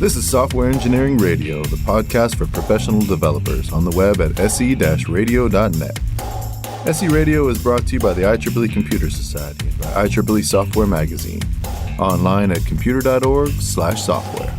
This is Software Engineering Radio, the podcast for professional developers on the web at se-radio.net. SE Radio is brought to you by the IEEE Computer Society and by IEEE Software Magazine. Online at computer.org/software.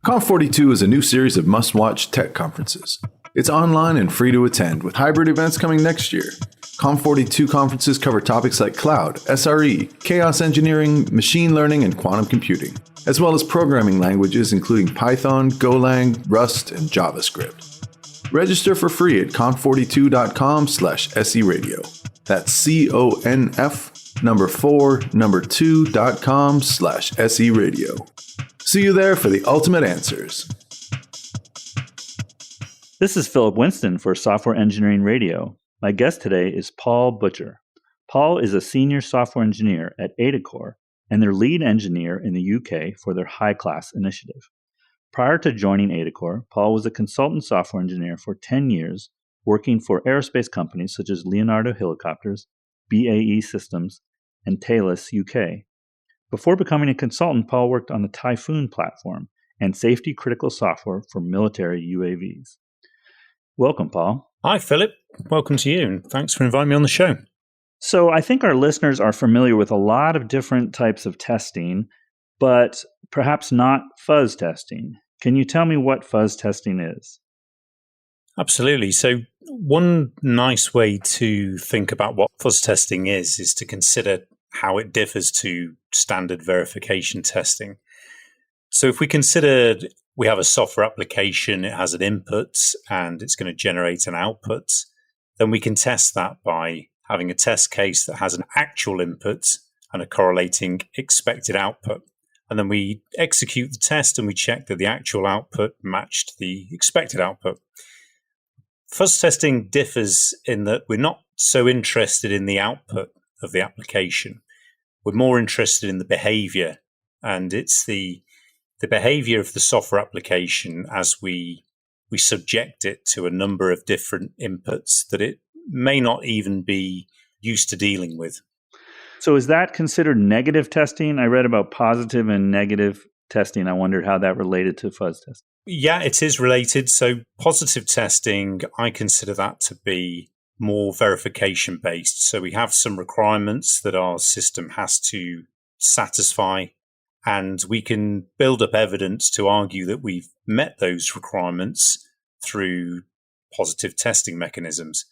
Conf42 is a new series of must-watch tech conferences. It's online and free to attend, with hybrid events coming next year. Conf42 conferences cover topics like cloud, SRE, chaos engineering, machine learning, and quantum computing, as well as programming languages including Python, Golang, Rust, and JavaScript. Register for free at conf42.com/SERadio. That's conf42.com/SERadio. See you there for the ultimate answers. This is Philip Winston for Software Engineering Radio. My guest today is Paul Butcher. Paul is a senior software engineer at AdaCore and their lead engineer in the UK for their high-class initiative. Prior to joining AdaCore, Paul was a consultant software engineer for 10 years, working for aerospace companies such as Leonardo Helicopters, BAE Systems, and Thales UK. Before becoming a consultant, Paul worked on the Typhoon platform and safety-critical software for military UAVs. Welcome, Paul. Hi, Philip. Welcome to you, and thanks for inviting me on the show. So I think our listeners are familiar with a lot of different types of testing, but perhaps not fuzz testing. Can you tell me what fuzz testing is? Absolutely. So one nice way to think about what fuzz testing is to consider how it differs to standard verification testing. So if we consider we have a software application, it has an input and it's going to generate an output, then we can test that by having a test case that has an actual input and a correlating expected output. And then we execute the test and we check that the actual output matched the expected output. Fuzz testing differs in that we're not so interested in the output of the application. We're more interested in the behavior, and it's the behavior of the software application as we subject it to a number of different inputs that it may not even be used to dealing with. So is that considered negative testing? I read about positive and negative testing. I wondered how that related to fuzz testing. Yeah, it is related. So positive testing, I consider that to be more verification based. So we have some requirements that our system has to satisfy, and we can build up evidence to argue that we've met those requirements through positive testing mechanisms.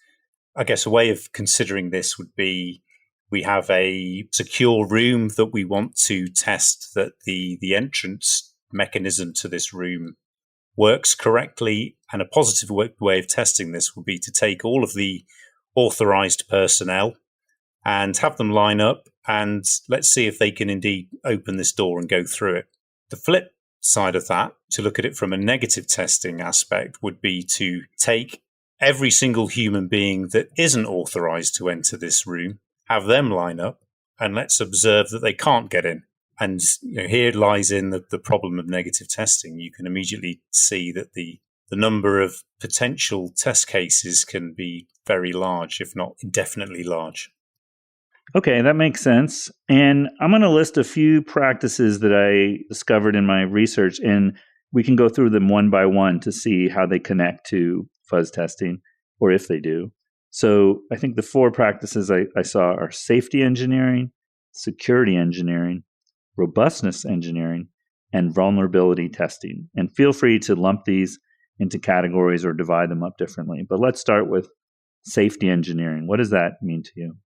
I guess a way of considering this would be we have a secure room that we want to test that the entrance mechanism to this room works correctly. And a positive way of testing this would be to take all of the authorized personnel and have them line up, and let's see if they can indeed open this door and go through it. The flip side of that, to look at it from a negative testing aspect, would be to take every single human being that isn't authorized to enter this room, have them line up, and let's observe that they can't get in. And here lies in the problem of negative testing. You can immediately see that the number of potential test cases can be very large, if not indefinitely large. Okay, that makes sense. And I'm going to list a few practices that I discovered in my research, and we can go through them one by one to see how they connect to fuzz testing, or if they do. So I think the four practices I saw are safety engineering, security engineering, robustness engineering, and vulnerability testing. And feel free to lump these into categories or divide them up differently. But let's start with safety engineering. What does that mean to you?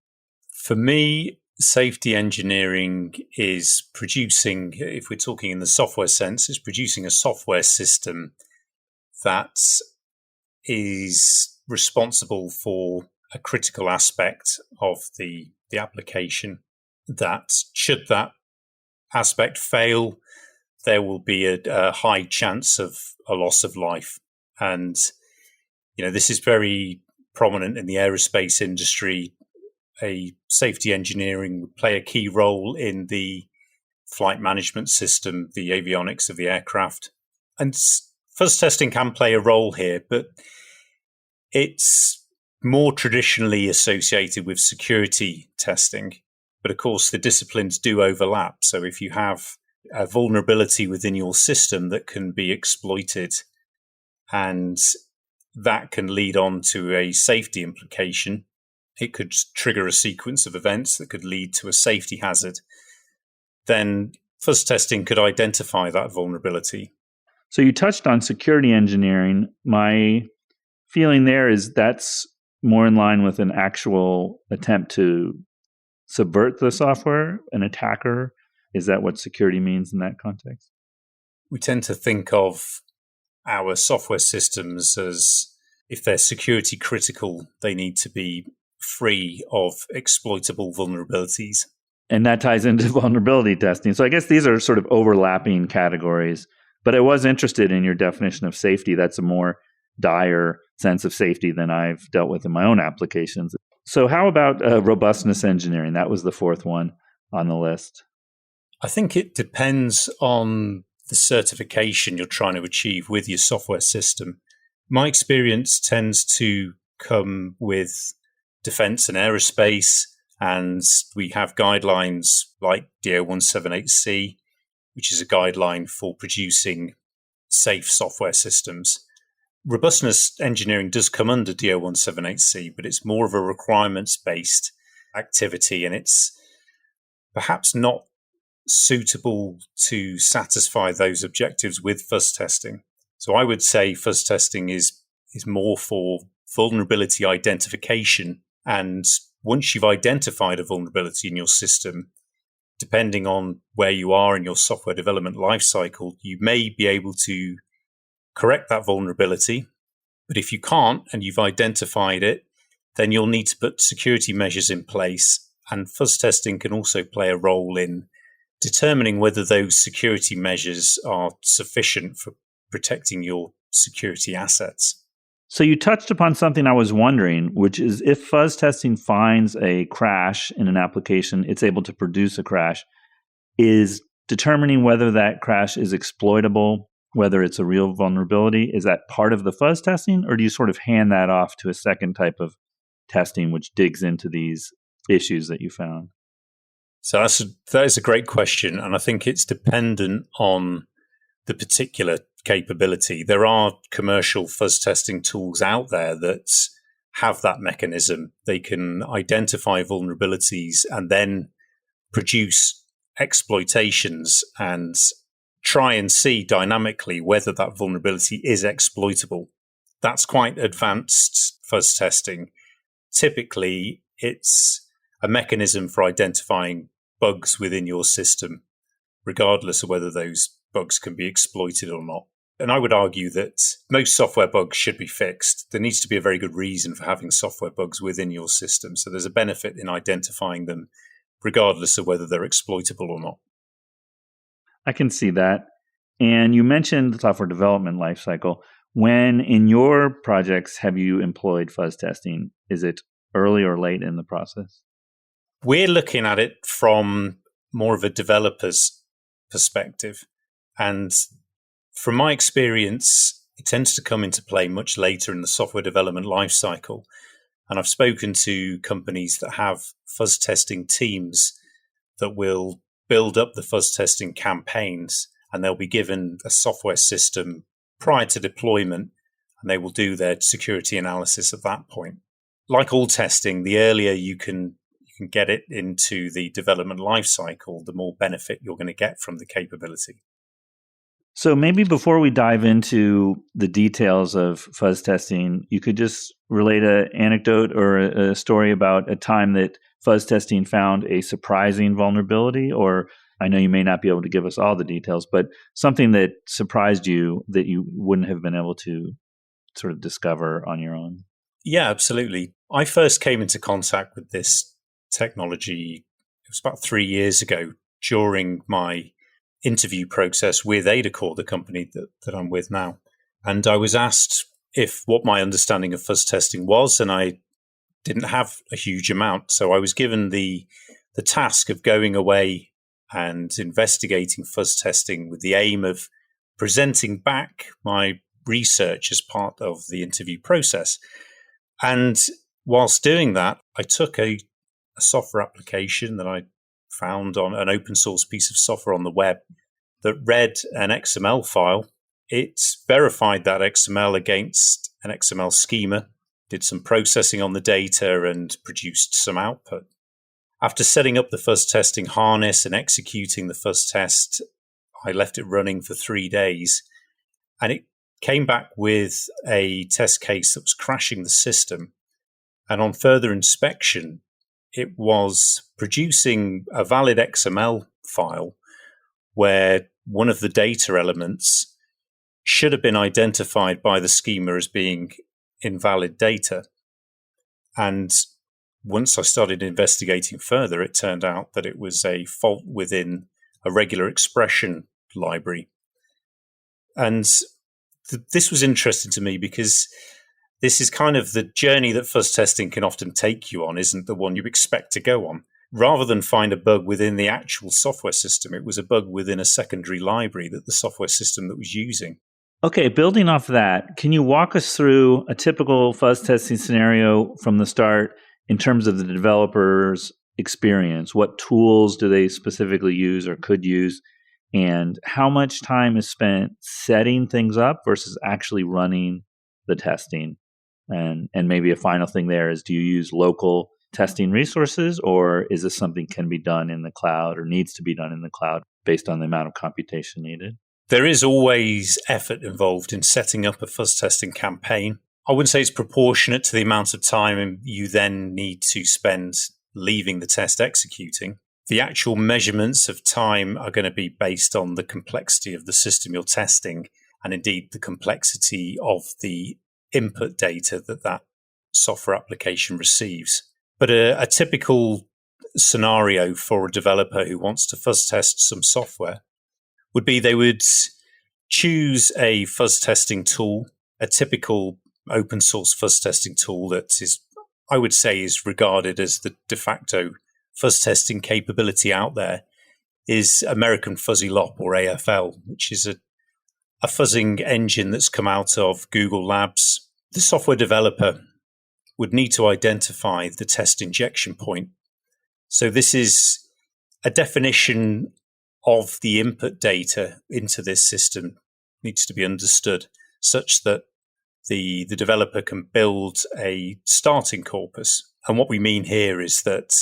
For me, safety engineering is producing, if we're talking in the software sense, is producing a software system that is responsible for a critical aspect of the application, that should that aspect fail, there will be a high chance of a loss of life. And, this is very prominent in the aerospace industry. A safety engineering would play a key role in the flight management system, the avionics of the aircraft. And fuzz testing can play a role here, but it's more traditionally associated with security testing. But But of course, the disciplines do overlap. So if you have a vulnerability within your system that can be exploited, and that can lead on to a safety implication, it could trigger a sequence of events that could lead to a safety hazard, then fuzz testing could identify that vulnerability. So you touched on security engineering. My feeling there is that's more in line with an actual attempt to subvert the software, an attacker. Is that what security means in that context? We tend to think of our software systems as, if they're security critical, they need to be free of exploitable vulnerabilities. And that ties into vulnerability testing. So I guess these are sort of overlapping categories. But I was interested in your definition of safety. That's a more dire sense of safety than I've dealt with in my own applications. So how about robustness engineering? That was the fourth one on the list. I think it depends on the certification you're trying to achieve with your software system. My experience tends to come with defense and aerospace, and we have guidelines like DO178C, which is a guideline for producing safe software systems. Robustness engineering does come under DO178C, but it's more of a requirements-based activity, and it's perhaps not suitable to satisfy those objectives with fuzz testing. So I would say fuzz testing is more for vulnerability identification. And once you've identified a vulnerability in your system, depending on where you are in your software development lifecycle, you may be able to correct that vulnerability. But if you can't and you've identified it, then you'll need to put security measures in place. And fuzz testing can also play a role in determining whether those security measures are sufficient for protecting your security assets. So you touched upon something I was wondering, which is if fuzz testing finds a crash in an application, it's able to produce a crash. Is determining whether that crash is exploitable, whether it's a real vulnerability, is that part of the fuzz testing, or do you sort of hand that off to a second type of testing which digs into these issues that you found? So that is a great question, and I think it's dependent on the particular capability. There are commercial fuzz testing tools out there that have that mechanism. They can identify vulnerabilities and then produce exploitations and try and see dynamically whether that vulnerability is exploitable. That's quite advanced fuzz testing. Typically, it's a mechanism for identifying bugs within your system, regardless of whether those bugs can be exploited or not. And I would argue that most software bugs should be fixed. There needs to be a very good reason for having software bugs within your system. So there's a benefit in identifying them, regardless of whether they're exploitable or not. I can see that. And you mentioned the software development lifecycle. When in your projects have you employed fuzz testing? Is it early or late in the process? We're looking at it from more of a developer's perspective. And from my experience, it tends to come into play much later in the software development lifecycle. And I've spoken to companies that have fuzz testing teams that will build up the fuzz testing campaigns, and they'll be given a software system prior to deployment, and they will do their security analysis at that point. Like all testing, the earlier you can get it into the development lifecycle, the more benefit you're going to get from the capability. So maybe before we dive into the details of fuzz testing, you could just relate an anecdote or a story about a time that fuzz testing found a surprising vulnerability, or I know you may not be able to give us all the details, but something that surprised you that you wouldn't have been able to sort of discover on your own. Yeah, absolutely. I first came into contact with this technology, it was about 3 years ago, during my interview process with AdaCore, the company that I'm with now. And I was asked what my understanding of fuzz testing was, and I didn't have a huge amount. So I was given the task of going away and investigating fuzz testing with the aim of presenting back my research as part of the interview process. And whilst doing that, I took a software application that I found on an open source piece of software on the web that read an XML file. It verified that XML against an XML schema, did some processing on the data, and produced some output. After setting up the fuzz testing harness and executing the fuzz test, I left it running for 3 days, and it came back with a test case that was crashing the system. And on further inspection, it was producing a valid XML file where one of the data elements should have been identified by the schema as being invalid data. And once I started investigating further, it turned out that it was a fault within a regular expression library. And this was interesting to me because this is kind of the journey that fuzz testing can often take you on, isn't the one you expect to go on. Rather than find a bug within the actual software system, it was a bug within a secondary library that the software system that was using. Okay, building off that, can you walk us through a typical fuzz testing scenario from the start in terms of the developer's experience? What tools do they specifically use or could use? And how much time is spent setting things up versus actually running the testing? And maybe a final thing there is, do you use local testing resources, or is this something can be done in the cloud or needs to be done in the cloud based on the amount of computation needed? There is always effort involved in setting up a fuzz testing campaign. I wouldn't say it's proportionate to the amount of time you then need to spend leaving the test executing. The actual measurements of time are going to be based on the complexity of the system you're testing, and indeed the complexity of the input data that software application receives. But a typical scenario for a developer who wants to fuzz test some software would be they would choose a fuzz testing tool, a typical open source fuzz testing tool that is, I would say, is regarded as the de facto fuzz testing capability out there, is American Fuzzy Lop, or AFL, which is a fuzzing engine that's come out of Google Labs. The software developer would need to identify the test injection point. So this is a definition of the input data into this system needs to be understood such that the developer can build a starting corpus. And what we mean here is that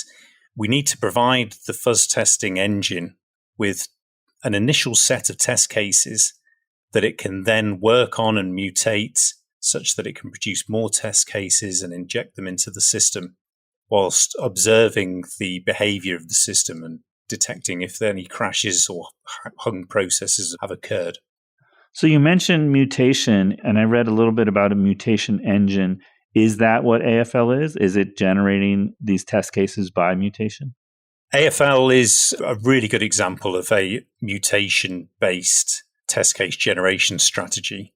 we need to provide the fuzz testing engine with an initial set of test cases that it can then work on and mutate such that it can produce more test cases and inject them into the system whilst observing the behavior of the system and detecting if any crashes or hung processes have occurred. So you mentioned mutation, and I read a little bit about a mutation engine. Is that what AFL is? Is it generating these test cases by mutation? AFL is a really good example of a mutation-based test case generation strategy.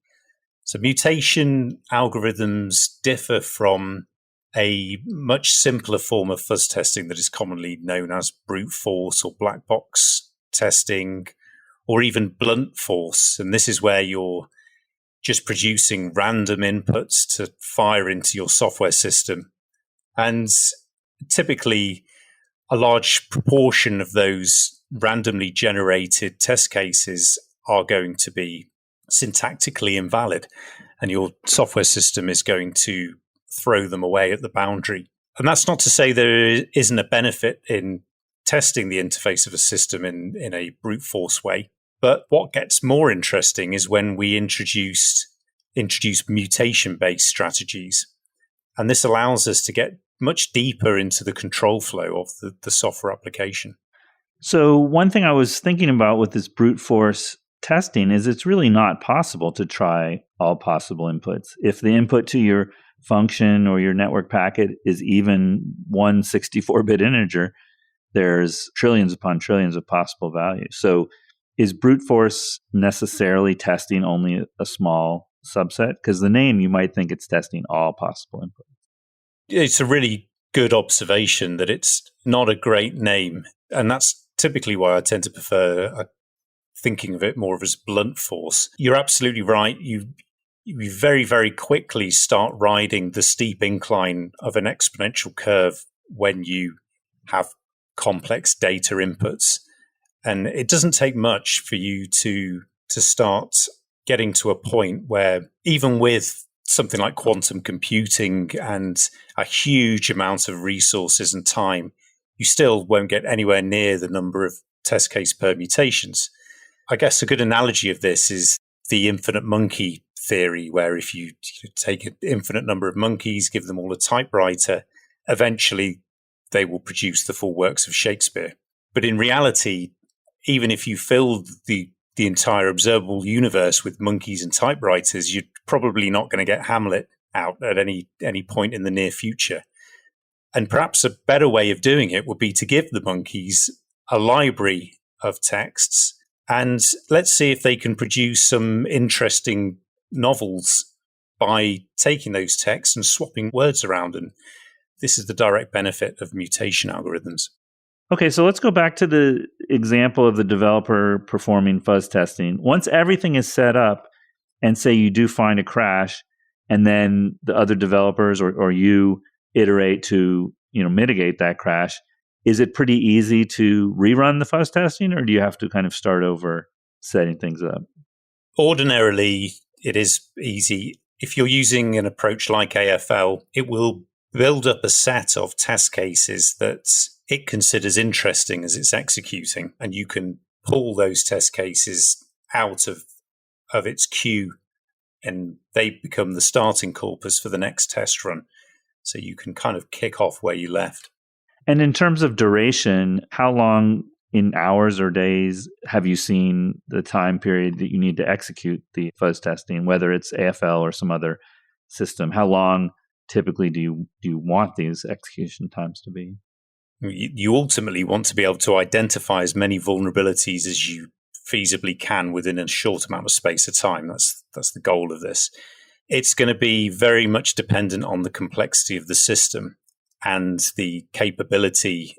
So mutation algorithms differ from a much simpler form of fuzz testing that is commonly known as brute force or black box testing, or even blunt force. And this is where you're just producing random inputs to fire into your software system. And typically, a large proportion of those randomly generated test cases are going to be syntactically invalid, and your software system is going to throw them away at the boundary. And that's not to say there isn't a benefit in testing the interface of a system in a brute force way. But what gets more interesting is when we introduce mutation-based strategies. And this allows us to get much deeper into the control flow of the software application. So one thing I was thinking about with this brute force testing is it's really not possible to try all possible inputs. If the input to your function or your network packet is even one 64-bit integer, there's trillions upon trillions of possible values. So is brute force necessarily testing only a small subset? Because the name, you might think it's testing all possible inputs. It's a really good observation that it's not a great name. And that's typically why I tend to prefer thinking of it more as blunt force. You're absolutely right. You very, very quickly start riding the steep incline of an exponential curve when you have complex data inputs. And it doesn't take much for you to start getting to a point where even with something like quantum computing and a huge amount of resources and time, you still won't get anywhere near the number of test case permutations. I guess a good analogy of this is the infinite monkey theory, where if you take an infinite number of monkeys, give them all a typewriter, eventually they will produce the full works of Shakespeare. But in reality, even if you filled the entire observable universe with monkeys and typewriters, you're probably not going to get Hamlet out at any point in the near future. And perhaps a better way of doing it would be to give the monkeys a library of texts, and let's see if they can produce some interesting novels by taking those texts and swapping words around. And this is the direct benefit of mutation algorithms. Okay, so let's go back to the example of the developer performing fuzz testing. Once everything is set up, and say you do find a crash, and then the other developers or you iterate to mitigate that crash, is it pretty easy to rerun the fuzz testing, or do you have to kind of start over setting things up? Ordinarily, it is easy. If you're using an approach like AFL, it will build up a set of test cases that it considers interesting as it's executing, and you can pull those test cases out of its queue, and they become the starting corpus for the next test run. So you can kind of kick off where you left. And in terms of duration, how long in hours or days have you seen the time period that you need to execute the fuzz testing, whether it's AFL or some other system? How long typically do you want these execution times to be? You ultimately want to be able to identify as many vulnerabilities as you feasibly can within a short amount of space of time. That's the goal of this. It's going to be very much dependent on the complexity of the system and the capability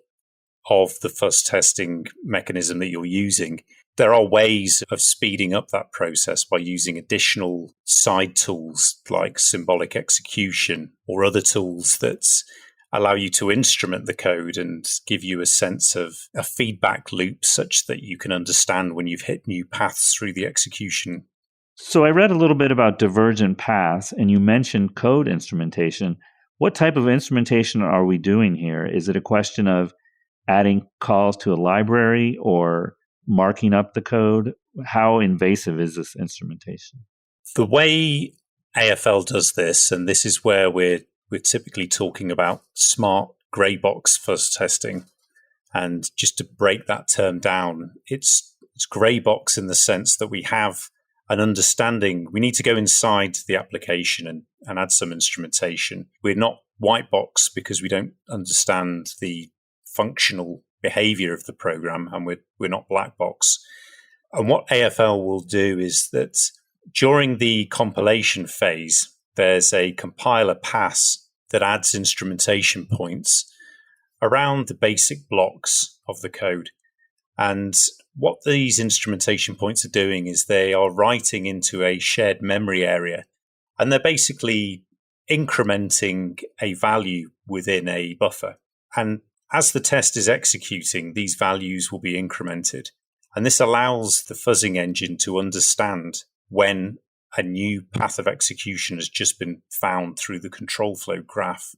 of the fuzz testing mechanism that you're using. There are ways of speeding up that process by using additional side tools like symbolic execution or other tools that allow you to instrument the code and give you a sense of a feedback loop such that you can understand when you've hit new paths through the execution. So I read a little bit about divergent paths, and you mentioned code instrumentation. What type of instrumentation are we doing here? Is it a question of adding calls to a library or marking up the code? How invasive is this instrumentation? The way AFL does this, and this is where we're typically talking about smart grey box fuzz testing. And just to break that term down, it's grey box in the sense that we have an understanding. We need to go inside the application and add some instrumentation. We're not white box because we don't understand the functional behavior of the program, and we're not black box. And what AFL will do is that during the compilation phase, there's a compiler pass that adds instrumentation points around the basic blocks of the code. And what these instrumentation points are doing is they are writing into a shared memory area, and they're basically incrementing a value within a buffer. And as the test is executing, these values will be incremented. And this allows the fuzzing engine to understand when a new path of execution has just been found through the control flow graph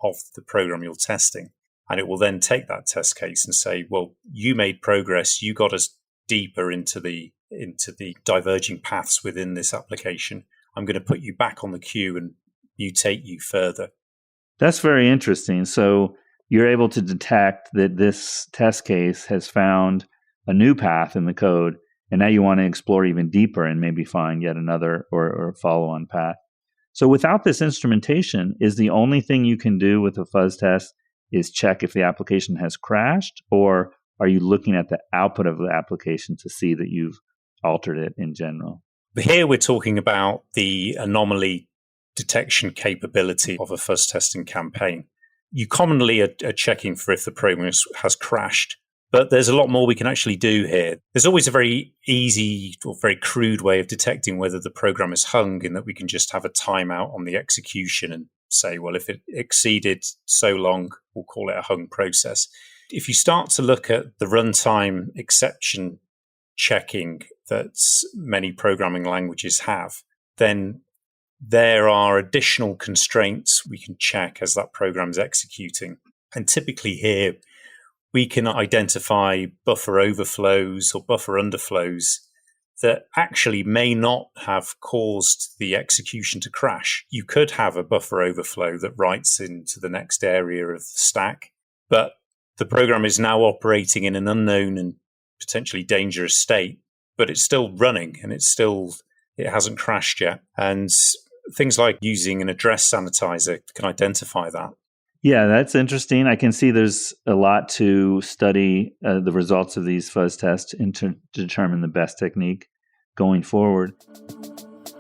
of the program you're testing. And it will then take that test case and say, well, you made progress. You got us deeper into the diverging paths within this application. I'm going to put you back on the queue and mutate you further. That's very interesting. So you're able to detect that this test case has found a new path in the code, and now you want to explore even deeper and maybe find yet another or follow-on path. So without this instrumentation, is the only thing you can do with a fuzz test is check if the application has crashed, or are you looking at the output of the application to see that you've altered it in general? Here we're talking about the anomaly detection capability of a fuzz testing campaign. You commonly are checking for if the program has crashed, but there's a lot more we can actually do here. There's always a very easy or very crude way of detecting whether the program is hung, in that we can just have a timeout on the execution and say, well, if it exceeded so long, we'll call it a hung process. If you start to look at the runtime exception checking that many programming languages have, then there are additional constraints we can check as that program is executing. And typically here, we can identify buffer overflows or buffer underflows that actually may not have caused the execution to crash. You could have a buffer overflow that writes into the next area of the stack, but the program is now operating in an unknown and potentially dangerous state, but it's still running and it hasn't crashed yet. And things like using an address sanitizer can identify that. Yeah, that's interesting. I can see there's a lot to study the results of these fuzz tests and to determine the best technique going forward.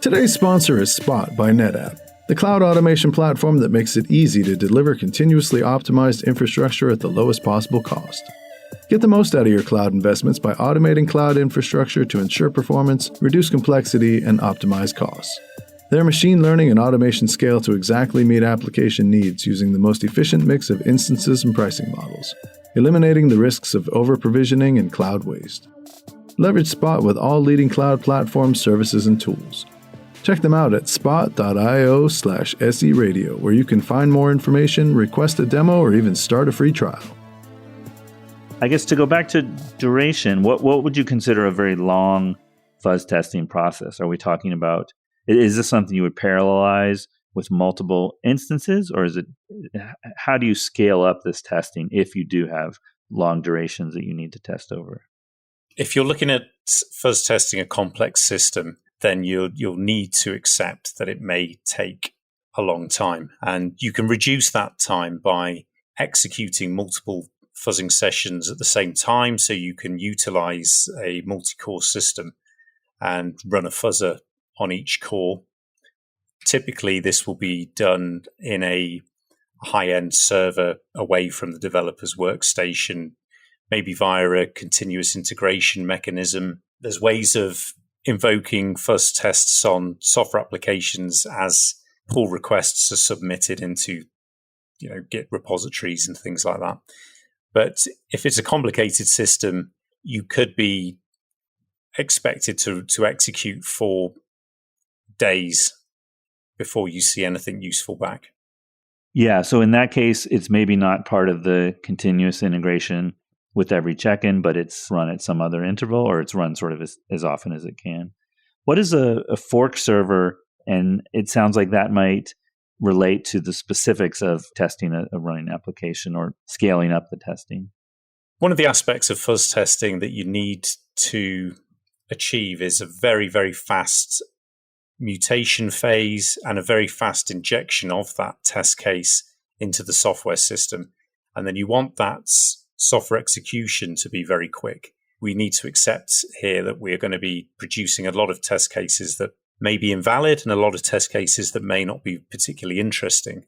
Today's sponsor is Spot by NetApp, the cloud automation platform that makes it easy to deliver continuously optimized infrastructure at the lowest possible cost. Get the most out of your cloud investments by automating cloud infrastructure to ensure performance, reduce complexity, and optimize costs. Their machine learning and automation scale to exactly meet application needs using the most efficient mix of instances and pricing models, eliminating the risks of over-provisioning and cloud waste. Leverage Spot with all leading cloud platforms, services, and tools. Check them out at spot.io/SERadio, where you can find more information, request a demo, or even start a free trial. I guess to go back to duration, what would you consider a very long fuzz testing process? Are we talking about, is this something you would parallelize with multiple instances, or how do you scale up this testing if you do have long durations that you need to test over? If you're looking at fuzz testing a complex system, then you'll need to accept that it may take a long time. And you can reduce that time by executing multiple fuzzing sessions at the same time, so you can utilize a multi-core system and run a fuzzer on each core. Typically, this will be done in a high-end server away from the developer's workstation, maybe via a continuous integration mechanism. There's ways of invoking fuzz tests on software applications as pull requests are submitted into Git repositories and things like that. But if it's a complicated system, you could be expected to execute for days before you see anything useful back. Yeah, so in that case, it's maybe not part of the continuous integration with every check-in, but it's run at some other interval, or it's run sort of as often as it can. What is a fork server? And it sounds like that might relate to the specifics of testing a running application or scaling up the testing. One of the aspects of fuzz testing that you need to achieve is a very, very fast mutation phase and a very fast injection of that test case into the software system. And then you want that software execution to be very quick. We need to accept here that we are going to be producing a lot of test cases that may be invalid and a lot of test cases that may not be particularly interesting.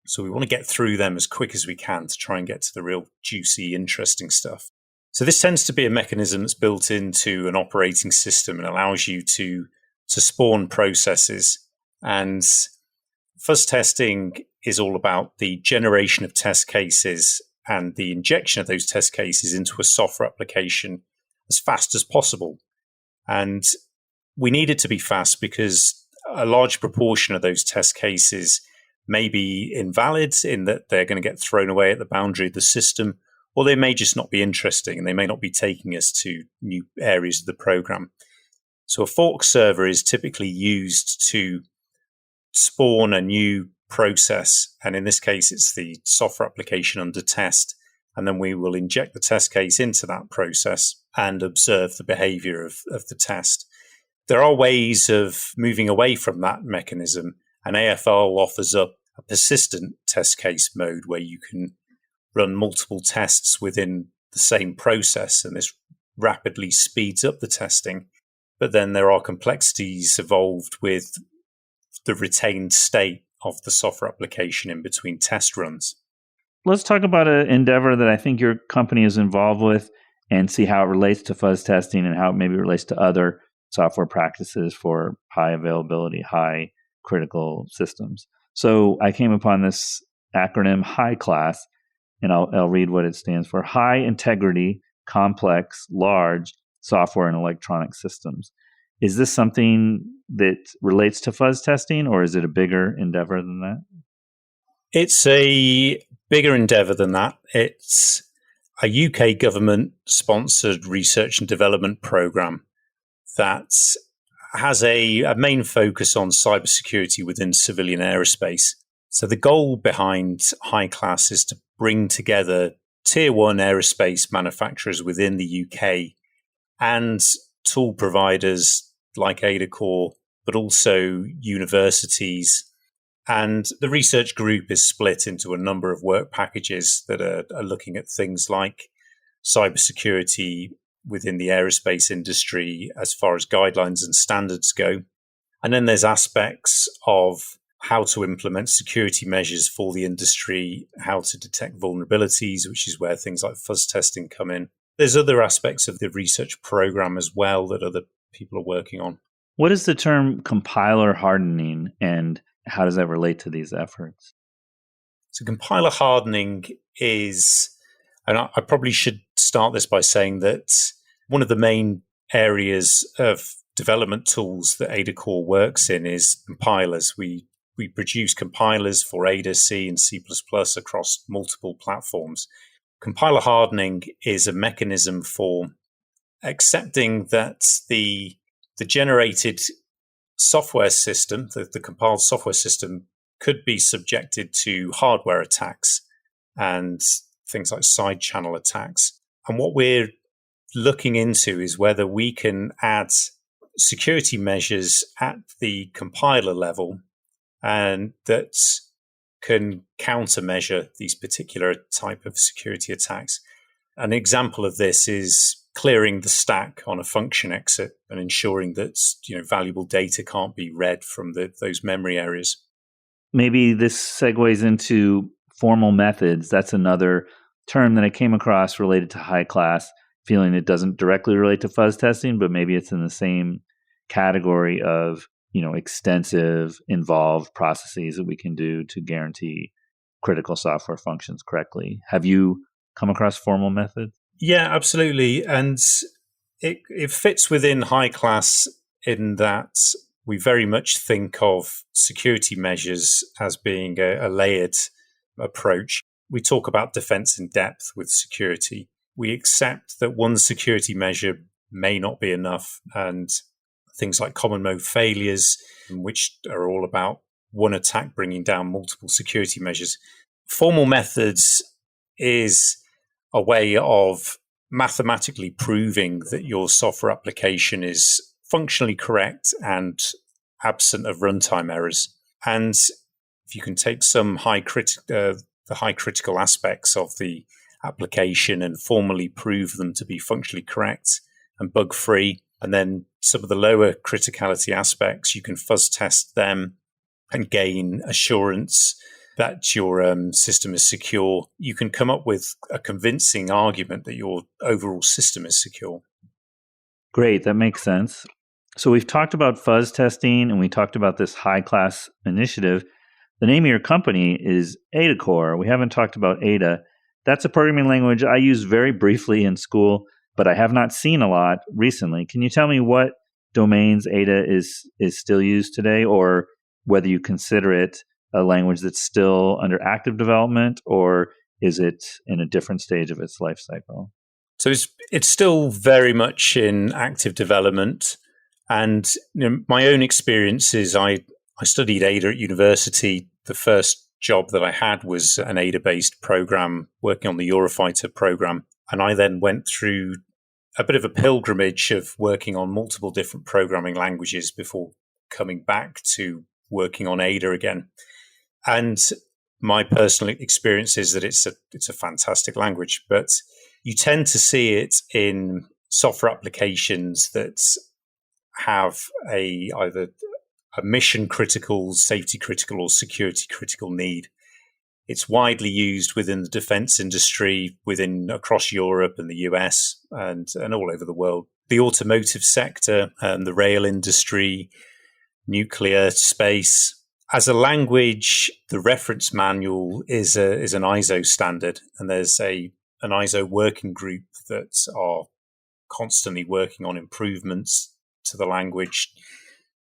So we want to get through them as quick as we can to try and get to the real juicy, interesting stuff. So this tends to be a mechanism that's built into an operating system and allows you to spawn processes. And fuzz testing is all about the generation of test cases and the injection of those test cases into a software application as fast as possible. And we need it to be fast because a large proportion of those test cases may be invalid in that they're going to get thrown away at the boundary of the system, or they may just not be interesting and they may not be taking us to new areas of the program. So a fork server is typically used to spawn a new process. And in this case, it's the software application under test. And then we will inject the test case into that process and observe the behavior of the test. There are ways of moving away from that mechanism. And AFL offers up a persistent test case mode where you can run multiple tests within the same process. And this rapidly speeds up the testing. But then there are complexities involved with the retained state of the software application in between test runs. Let's talk about an endeavor that I think your company is involved with and see how it relates to fuzz testing and how it maybe relates to other software practices for high availability, high critical systems. So I came upon this acronym HIGH class, and I'll read what it stands for: high integrity, complex, large software and electronic systems. Is this something that relates to fuzz testing, or is it a bigger endeavor than that? It's a bigger endeavor than that. It's a UK government-sponsored research and development program that has a main focus on cybersecurity within civilian aerospace. So the goal behind High Class is to bring together tier one aerospace manufacturers within the UK and tool providers like AdaCore, but also universities. And the research group is split into a number of work packages that are looking at things like cybersecurity within the aerospace industry as far as guidelines and standards go. And then there's aspects of how to implement security measures for the industry, how to detect vulnerabilities, which is where things like fuzz testing come in. There's other aspects of the research program as well that other people are working on. What is the term compiler hardening, and how does that relate to these efforts? So compiler hardening is, and I probably should start this by saying that one of the main areas of development tools that AdaCore works in is compilers. We produce compilers for Ada, C, and C++ across multiple platforms. Compiler hardening is a mechanism for accepting that the generated software system, the compiled software system, could be subjected to hardware attacks and things like side channel attacks. And what we're looking into is whether we can add security measures at the compiler level and that can countermeasure these particular type of security attacks. An example of this is clearing the stack on a function exit and ensuring that valuable data can't be read from those memory areas. Maybe this segues into formal methods. That's another term that I came across related to High Class, feeling it doesn't directly relate to fuzz testing, but maybe it's in the same category of extensive, involved processes that we can do to guarantee critical software functions correctly. Have you come across formal methods? Yeah, absolutely. And it fits within High Class in that we very much think of security measures as being a layered approach. We talk about defense in depth with security. We accept that one security measure may not be enough, and things like common mode failures, which are all about one attack bringing down multiple security measures. Formal methods is a way of mathematically proving that your software application is functionally correct and absent of runtime errors. And if you can take some the high critical aspects of the application and formally prove them to be functionally correct and bug-free, and then some of the lower criticality aspects, you can fuzz test them and gain assurance that your system is secure. You can come up with a convincing argument that your overall system is secure. Great, that makes sense. So we've talked about fuzz testing and we talked about this High Class initiative. The name of your company is AdaCore. We haven't talked about Ada. That's a programming language I used very briefly in school, but I have not seen a lot recently. Can you tell me what domains Ada is still used today, or whether you consider it a language that's still under active development, or is it in a different stage of its life cycle? So it's still very much in active development. And my own experience is I studied Ada at university. The first job that I had was an Ada-based program working on the Eurofighter program. And I then went through a bit of a pilgrimage of working on multiple different programming languages before coming back to working on Ada again. And my personal experience is that it's a fantastic language, but you tend to see it in software applications that have either a mission critical, safety critical, or security critical need. It's widely used within the defense industry, across Europe and the US and all over the world. The automotive sector, the rail industry, nuclear, space, As a language, the reference manual is an ISO standard, and there's an ISO working group that are constantly working on improvements to the language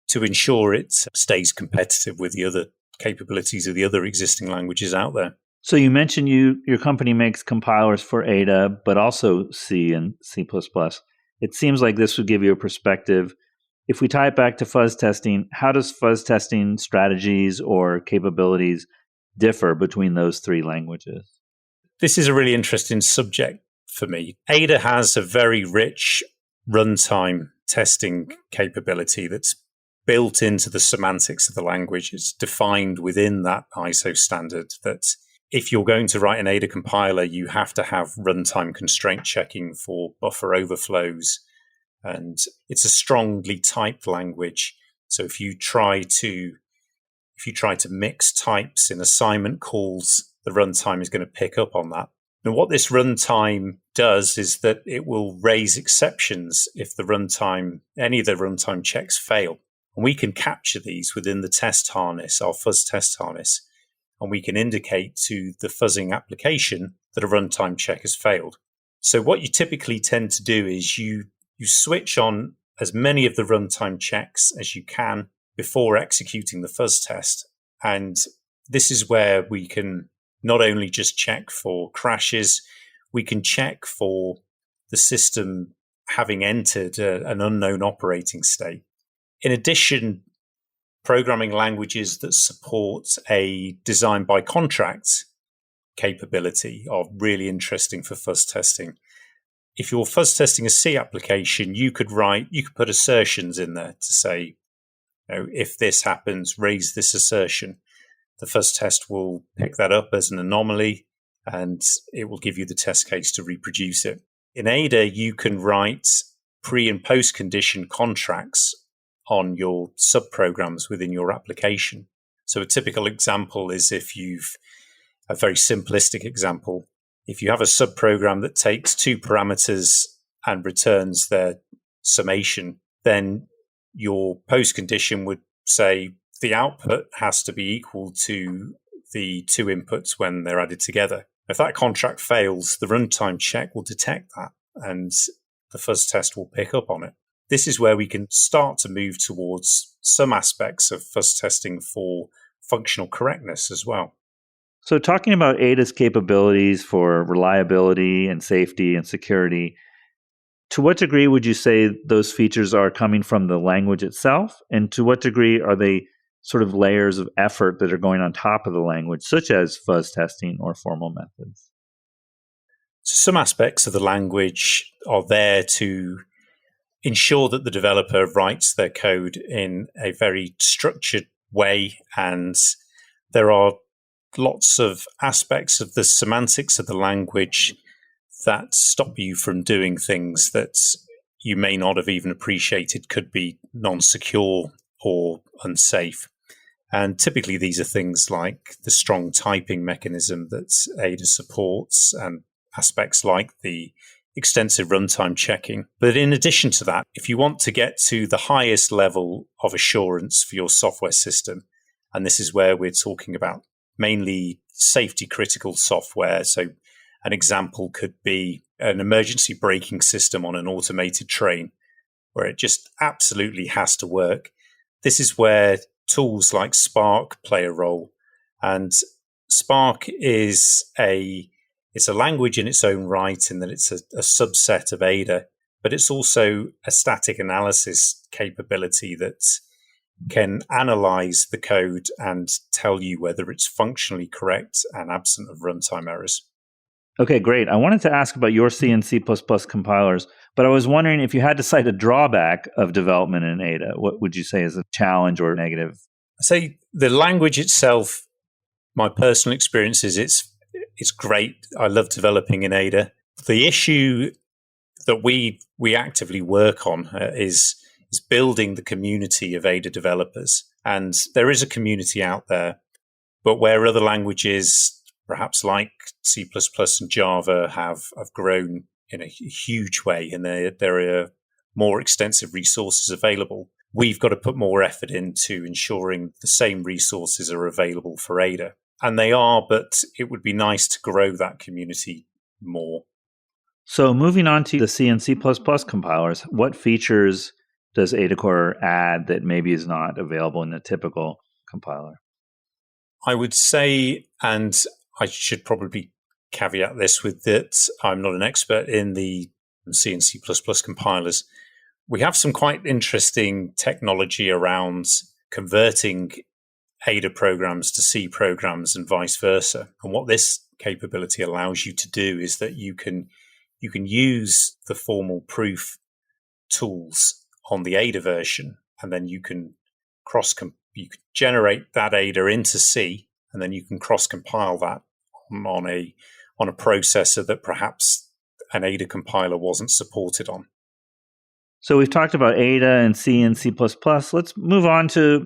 to ensure it stays competitive with the other capabilities of the other existing languages out there. So you mentioned your company makes compilers for Ada, but also C and C++. It seems like this would give you a perspective. If we tie it back to fuzz testing, how does fuzz testing strategies or capabilities differ between those three languages? This is a really interesting subject for me. Ada has a very rich runtime testing capability that's built into the semantics of the language. It's defined within that ISO standard that if you're going to write an Ada compiler, you have to have runtime constraint checking for buffer overflows. And it's a strongly typed language. So if you try to mix types in assignment calls, the runtime is going to pick up on that. And what this runtime does is that it will raise exceptions if any of the runtime checks fail. And we can capture these within the test harness, our fuzz test harness, and we can indicate to the fuzzing application that a runtime check has failed. So what you typically tend to do is you switch on as many of the runtime checks as you can before executing the fuzz test. And this is where we can not only just check for crashes, we can check for the system having entered an unknown operating state. In addition, programming languages that support a design by contract capability are really interesting for fuzz testing. If you're fuzz testing a C application, you could put assertions in there to say, if this happens, raise this assertion. The fuzz test will pick that up as an anomaly, and it will give you the test case to reproduce it. In Ada, you can write pre- and post-condition contracts on your subprograms within your application. So a typical example is a very simplistic example, if you have a subprogram that takes two parameters and returns their summation, then your post condition would say the output has to be equal to the two inputs when they're added together. If that contract fails, the runtime check will detect that and the fuzz test will pick up on it. This is where we can start to move towards some aspects of fuzz testing for functional correctness as well. So talking about Ada's capabilities for reliability and safety and security, to what degree would you say those features are coming from the language itself? And to what degree are they sort of layers of effort that are going on top of the language, such as fuzz testing or formal methods? Some aspects of the language are there to ensure that the developer writes their code in a very structured way, and there are lots of aspects of the semantics of the language that stop you from doing things that you may not have even appreciated could be non-secure or unsafe. And typically these are things like the strong typing mechanism that Ada supports and aspects like the extensive runtime checking. But in addition to that, if you want to get to the highest level of assurance for your software system, and this is where we're talking about mainly safety critical software. So an example could be an emergency braking system on an automated train where it just absolutely has to work. This is where tools like Spark play a role. And Spark is it's a language in its own right in that it's a subset of Ada, but it's also a static analysis capability that can analyze the code and tell you whether it's functionally correct and absent of runtime errors. Okay, great. I wanted to ask about your C and C++ compilers, but I was wondering if you had to cite a drawback of development in Ada, what would you say is a challenge or negative? I say the language itself, my personal experience is it's great. I love developing in Ada. The issue that we actively work on is building the community of Ada developers. And there is a community out there, but where other languages, perhaps like C++ and Java, have grown in a huge way, and there are more extensive resources available, we've got to put more effort into ensuring the same resources are available for Ada. And they are, but it would be nice to grow that community more. So moving on to the C and C++ compilers, what features does AdaCore add that maybe is not available in the typical compiler? I would say, and I should probably caveat this with that I'm not an expert in the C and C++ compilers. We have some quite interesting technology around converting Ada programs to C programs and vice versa. And what this capability allows you to do is that you can use the formal proof tools on the Ada version, and then you can you can generate that Ada into C, and then you can cross compile that on a processor that perhaps an Ada compiler wasn't supported on. So we've talked about Ada and C and C++. Let's move on to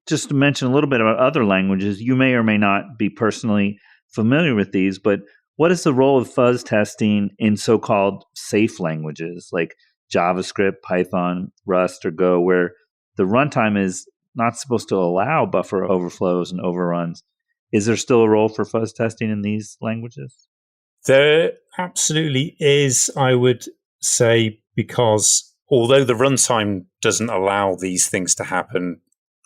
just to mention a little bit about other languages. You may or may not be personally familiar with these, but what is the role of fuzz testing in so-called safe languages like JavaScript, Python, Rust, or Go, where the runtime is not supposed to allow buffer overflows and overruns? Is there still a role for fuzz testing in these languages? There absolutely is, I would say, because although the runtime doesn't allow these things to happen,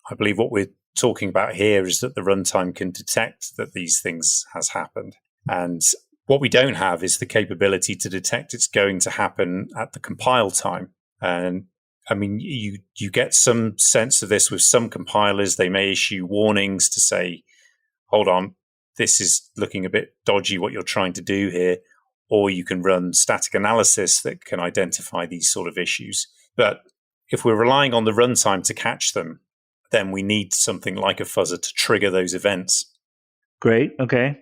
I believe what we're talking about here is that the runtime can detect that these things has happened. And what we don't have is the capability to detect it's going to happen at the compile time. And I mean, you get some sense of this with some compilers. They may issue warnings to say, hold on, this is looking a bit dodgy what you're trying to do here. Or you can run static analysis that can identify these sort of issues. But if we're relying on the runtime to catch them, then we need something like a fuzzer to trigger those events. Great. Okay.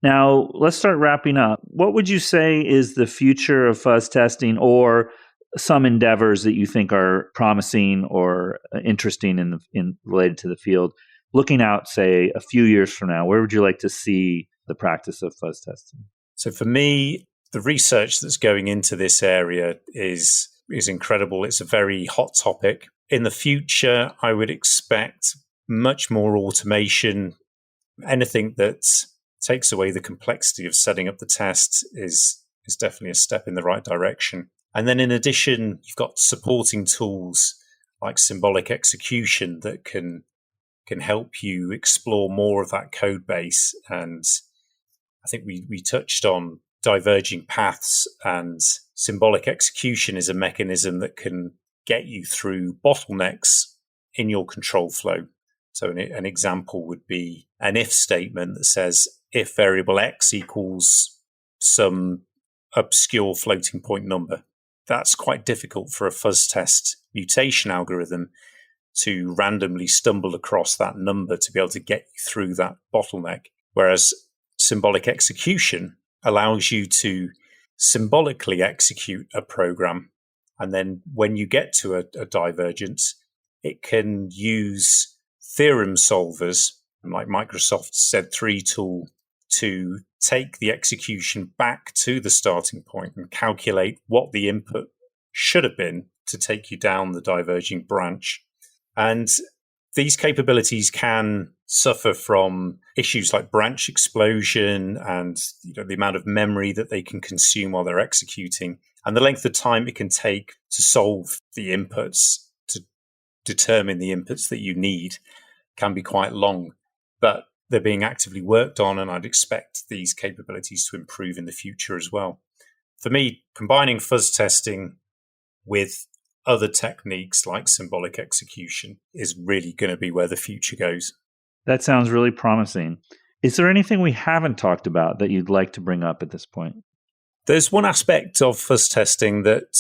Now, let's start wrapping up. What would you say is the future of fuzz testing, or some endeavors that you think are promising or interesting in related to the field? Looking out, say, a few years from now, where would you like to see the practice of fuzz testing? So for me, the research that's going into this area is incredible. It's a very hot topic. In the future, I would expect much more automation. Anything that takes away the complexity of setting up the test is definitely a step in the right direction. And then in addition, you've got supporting tools like symbolic execution that can help you explore more of that code base. And I think we touched on diverging paths, and symbolic execution is a mechanism that can get you through bottlenecks in your control flow. So an example would be an if statement that says if variable x equals some obscure floating point number. That's quite difficult for a fuzz test mutation algorithm to randomly stumble across that number to be able to get you through that bottleneck. Whereas symbolic execution allows you to symbolically execute a program. And then when you get to a divergence, it can use theorem solvers like Microsoft's Z3 tool to take the execution back to the starting point and calculate what the input should have been to take you down the diverging branch. And these capabilities can suffer from issues like branch explosion and the amount of memory that they can consume while they're executing, and the length of time it can take to solve the inputs, to determine the inputs that you need, can be quite long. But they're being actively worked on, and I'd expect these capabilities to improve in the future as well. For me, combining fuzz testing with other techniques like symbolic execution is really going to be where the future goes. That sounds really promising. Is there anything we haven't talked about that you'd like to bring up at this point? There's one aspect of fuzz testing that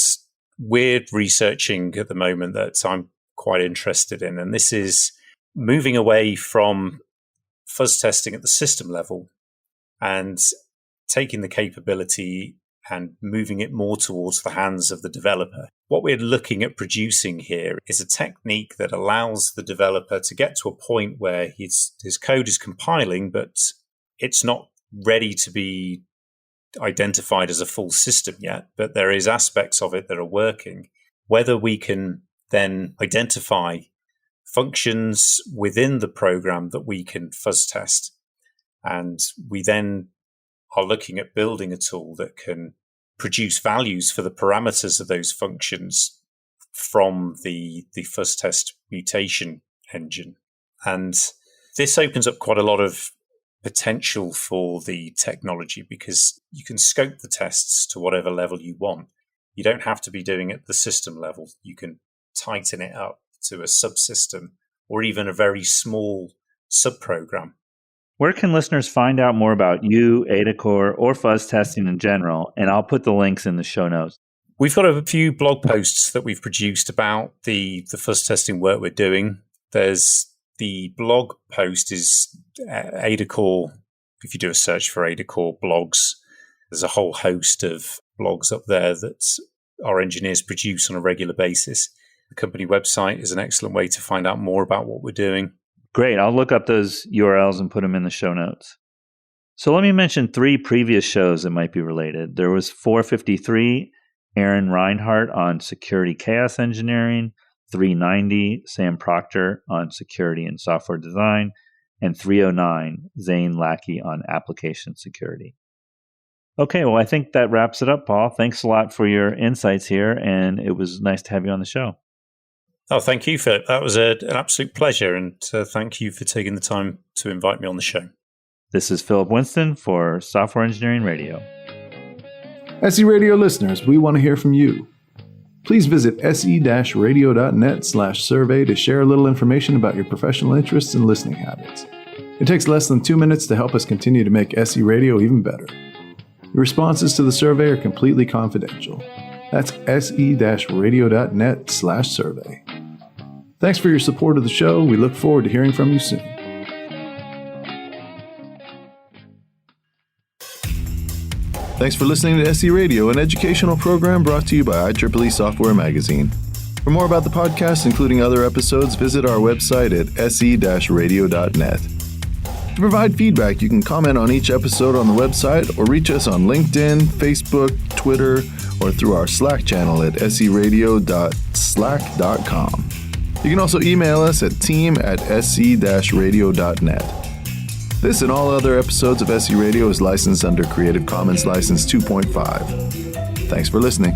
we're researching at the moment that I'm quite interested in, and this is moving away from fuzz testing at the system level and taking the capability and moving it more towards the hands of the developer. What we're looking at producing here is a technique that allows the developer to get to a point where his code is compiling, but it's not ready to be identified as a full system yet, but there is aspects of it that are working. Whether we can then identify functions within the program that we can fuzz test. And we then are looking at building a tool that can produce values for the parameters of those functions from the fuzz test mutation engine. And this opens up quite a lot of potential for the technology because you can scope the tests to whatever level you want. You don't have to be doing it at the system level. You can tighten it up to a subsystem or even a very small subprogram. Where can listeners find out more about you, AdaCore, or fuzz testing in general? And I'll put the links in the show notes. We've got a few blog posts that we've produced about the fuzz testing work we're doing. There's the blog post is AdaCore. If you do a search for AdaCore blogs, there's a whole host of blogs up there that our engineers produce on a regular basis. The company website is an excellent way to find out more about what we're doing. Great. I'll look up those URLs and put them in the show notes. So let me mention 3 previous shows that might be related. There was 453, Aaron Reinhardt on security chaos engineering, 390, Sam Proctor on security and software design, and 309, Zane Lackey on application security. Okay, well, I think that wraps it up, Paul. Thanks a lot for your insights here, and it was nice to have you on the show. Oh, thank you, Philip. That was an absolute pleasure, and thank you for taking the time to invite me on the show. This is Philip Winston for Software Engineering Radio. SE Radio listeners, we want to hear from you. Please visit se-radio.net/survey to share a little information about your professional interests and listening habits. It takes less than 2 minutes to help us continue to make SE Radio even better. Your responses to the survey are completely confidential. That's se-radio.net/survey. Thanks for your support of the show. We look forward to hearing from you soon. Thanks for listening to SE Radio, an educational program brought to you by IEEE Software Magazine. For more about the podcast, including other episodes, visit our website at se-radio.net. To provide feedback, you can comment on each episode on the website or reach us on LinkedIn, Facebook, Twitter, or through our Slack channel at seradio.slack.com. You can also email us at team@se-radio.net. This and all other episodes of SE Radio is licensed under Creative Commons License 2.5. Thanks for listening.